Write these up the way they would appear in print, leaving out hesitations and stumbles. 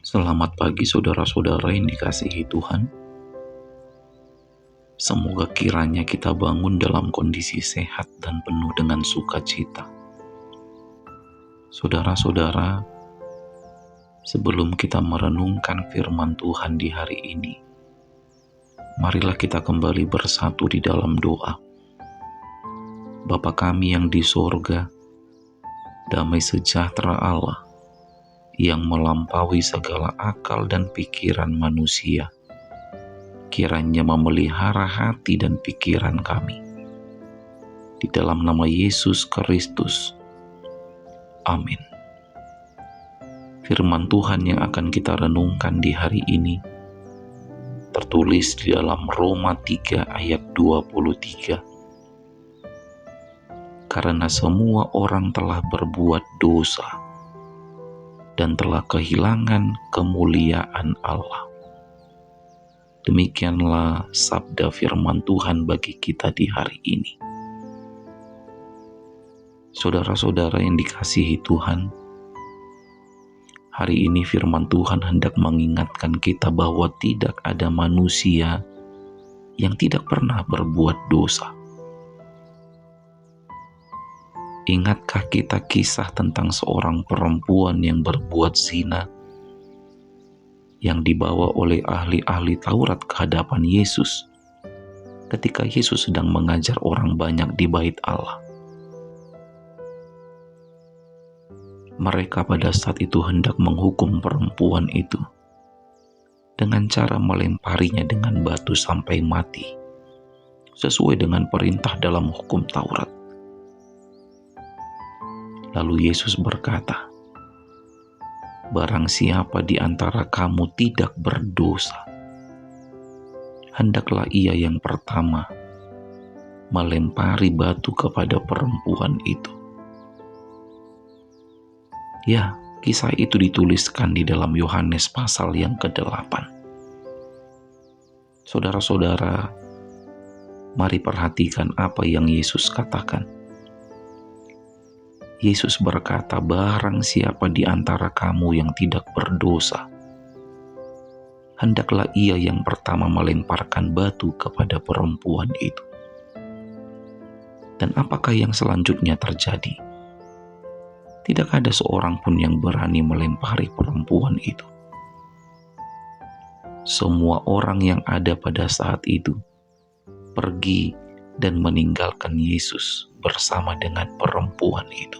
Selamat pagi saudara-saudara yang dikasihi Tuhan. Semoga kiranya kita bangun dalam kondisi sehat dan penuh dengan sukacita. Saudara-saudara, sebelum kita merenungkan firman Tuhan di hari ini, marilah kita kembali bersatu di dalam doa. Bapa kami yang di sorga, damai sejahtera Allah yang melampaui segala akal dan pikiran manusia, kiranya memelihara hati dan pikiran kami. Di dalam nama Yesus Kristus. Amin. Firman Tuhan yang akan kita renungkan di hari ini tertulis di dalam Roma 3 ayat 23. Karena semua orang telah berbuat dosa dan telah kehilangan kemuliaan Allah. Demikianlah sabda firman Tuhan bagi kita di hari ini. Saudara-saudara yang dikasihi Tuhan, hari ini firman Tuhan hendak mengingatkan kita bahwa tidak ada manusia yang tidak pernah berbuat dosa. Ingatkah kita kisah tentang seorang perempuan yang berbuat zina, yang dibawa oleh ahli-ahli Taurat ke hadapan Yesus ketika Yesus sedang mengajar orang banyak di bait Allah? Mereka pada saat itu hendak menghukum perempuan itu dengan cara melemparinya dengan batu sampai mati, sesuai dengan perintah dalam hukum Taurat. Lalu Yesus berkata, barang siapa di antara kamu tidak berdosa, hendaklah ia yang pertama melempari batu kepada perempuan itu. Ya, kisah itu dituliskan di dalam Yohanes pasal yang ke-8. Saudara-saudara, mari perhatikan apa yang Yesus katakan. Yesus berkata, barang siapa di antara kamu yang tidak berdosa, hendaklah ia yang pertama melemparkan batu kepada perempuan itu. Dan apakah yang selanjutnya terjadi? Tidak ada seorang pun yang berani melempari perempuan itu. Semua orang yang ada pada saat itu pergi dan meninggalkan Yesus bersama dengan perempuan itu.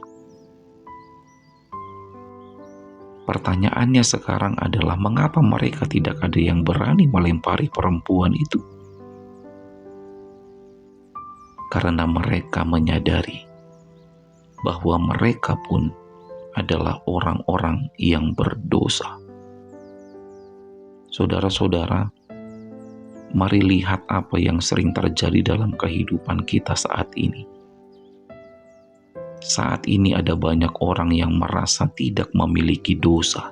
Pertanyaannya sekarang adalah, mengapa mereka tidak ada yang berani melempari perempuan itu? Karena mereka menyadari bahwa mereka pun adalah orang-orang yang berdosa. Saudara-saudara, mari lihat apa yang sering terjadi dalam kehidupan kita saat ini. Saat ini ada banyak orang yang merasa tidak memiliki dosa,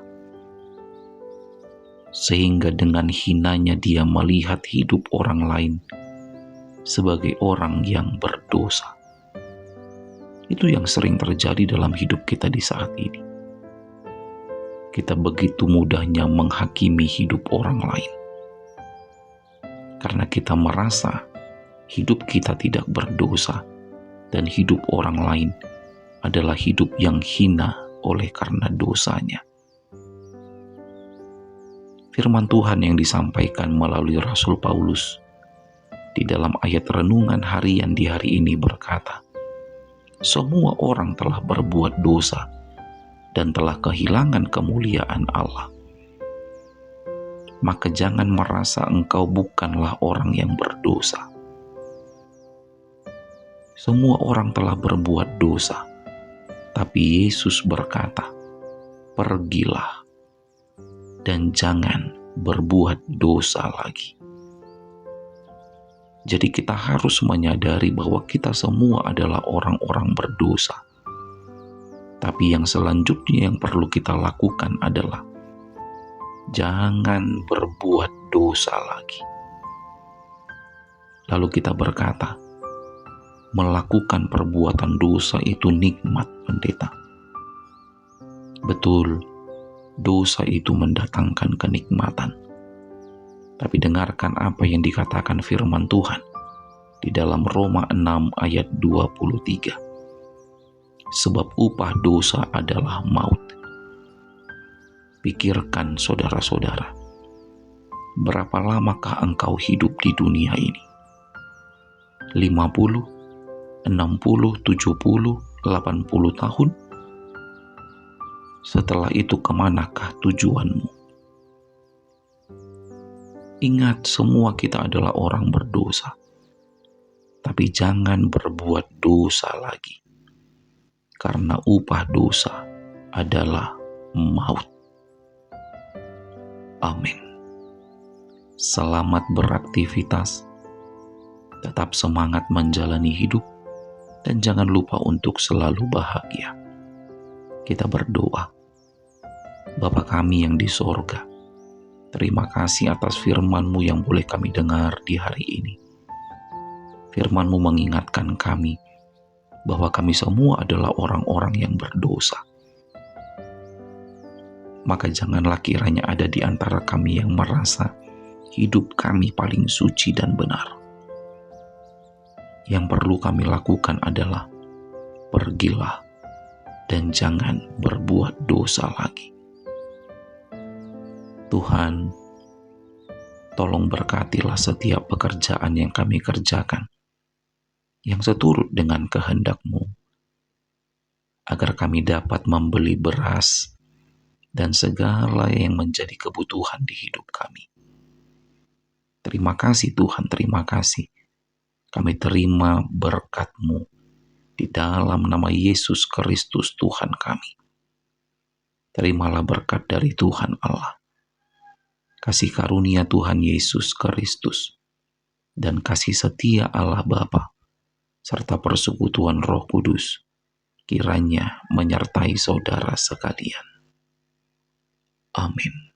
sehingga dengan hinanya dia melihat hidup orang lain sebagai orang yang berdosa. Itu yang sering terjadi dalam hidup kita di saat ini. Kita begitu mudahnya menghakimi hidup orang lain, karena kita merasa hidup kita tidak berdosa dan hidup orang lain adalah hidup yang hina oleh karena dosanya. Firman Tuhan yang disampaikan melalui Rasul Paulus di dalam ayat renungan harian di hari ini berkata, semua orang telah berbuat dosa dan telah kehilangan kemuliaan Allah. Maka jangan merasa engkau bukanlah orang yang berdosa. Semua orang telah berbuat dosa, tapi Yesus berkata, pergilah dan jangan berbuat dosa lagi. Jadi kita harus menyadari bahwa kita semua adalah orang-orang berdosa. Tapi yang selanjutnya yang perlu kita lakukan adalah jangan berbuat dosa lagi. Lalu kita berkata, melakukan perbuatan dosa itu nikmat, pendeta. Betul, dosa itu mendatangkan kenikmatan. Tapi dengarkan apa yang dikatakan firman Tuhan di dalam Roma 6 ayat 23. Sebab upah dosa adalah maut. Pikirkan saudara-saudara, berapa lamakah engkau hidup di dunia ini? 50, 60, 70, 80 tahun? Setelah itu kemanakah tujuanmu? Ingat, semua kita adalah orang berdosa. Tapi jangan berbuat dosa lagi. Karena upah dosa adalah maut. Amin. Selamat beraktivitas. Tetap semangat menjalani hidup. Dan jangan lupa untuk selalu bahagia. Kita berdoa. Bapa kami yang di sorga, terima kasih atas firman-Mu yang boleh kami dengar di hari ini. Firman-Mu mengingatkan kami bahwa kami semua adalah orang-orang yang berdosa. Maka janganlah kiranya ada di antara kami yang merasa hidup kami paling suci dan benar. Yang perlu kami lakukan adalah pergilah dan jangan berbuat dosa lagi. Tuhan, tolong berkatilah setiap pekerjaan yang kami kerjakan, yang seturut dengan kehendak-Mu, agar kami dapat membeli beras dan segala yang menjadi kebutuhan di hidup kami. Terima kasih Tuhan, terima kasih. Kami terima berkat-Mu di dalam nama Yesus Kristus Tuhan kami. Terimalah berkat dari Tuhan Allah, kasih karunia Tuhan Yesus Kristus, dan kasih setia Allah Bapa, serta persekutuan Roh Kudus, kiranya menyertai saudara sekalian. Amin.